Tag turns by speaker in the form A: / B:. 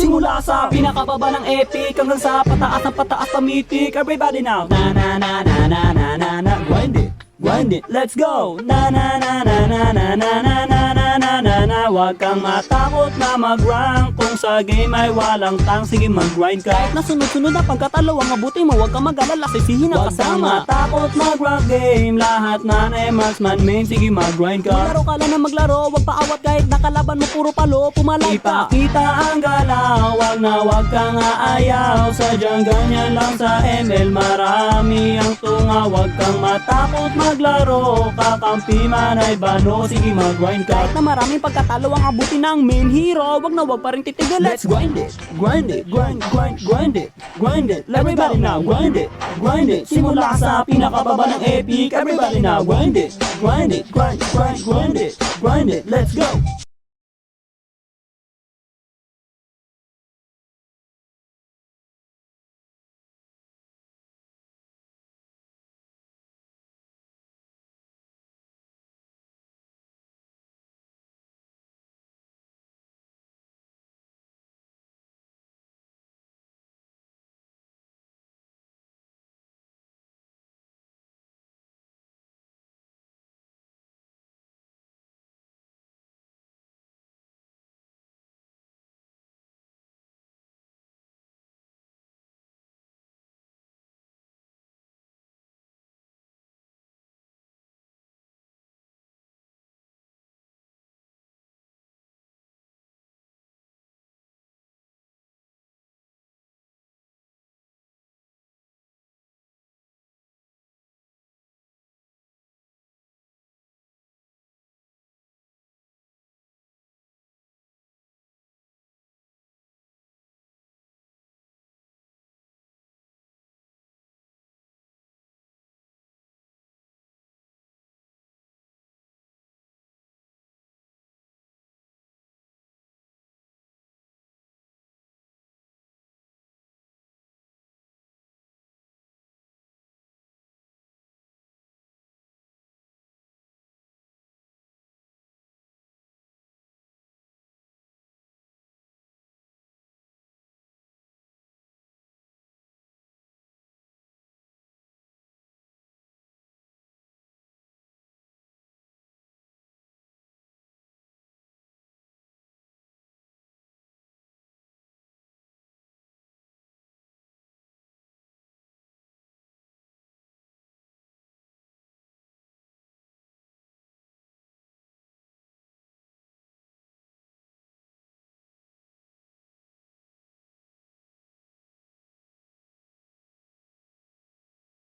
A: Simula sa pinakababa ng epic hanggang sa pataas ng pataas na mythic. Everybody now, na na na na na na na na. Grind it, let's go. Na na na na na na na na na na na na na. Huwag kang matakot na mag-rank. Kung sa game ay walang tang, sige mag-grind ka. Kahit na sunod-sunod na pagkatalo, ang mabuti mo, huwag kang mag-alala, sisihin ang kasama. Huwag kang matakot mag-rank game. Lahat na marksman main, sige mag-grind ka. Maglaro ka lang na maglaro, huwag paawat kahit nakalaban mo puro palo, pumalag ka. Ipakita ang galaw, wag kang aayaw. Sadyang ganyan lang sa ML, marami ang tunga. Huwag kang matakot maglaro, kakampi man ay bano, sige mag-grind ka. Kahit na maraming pagkatalo ang abuti ng main hero, wag pa rin titigil. Let's grind it, grind it, grind it, grind it. Everybody now, grind it. Simula sa pinakababa ng epic. Everybody now, grind it, grind it. Let's go.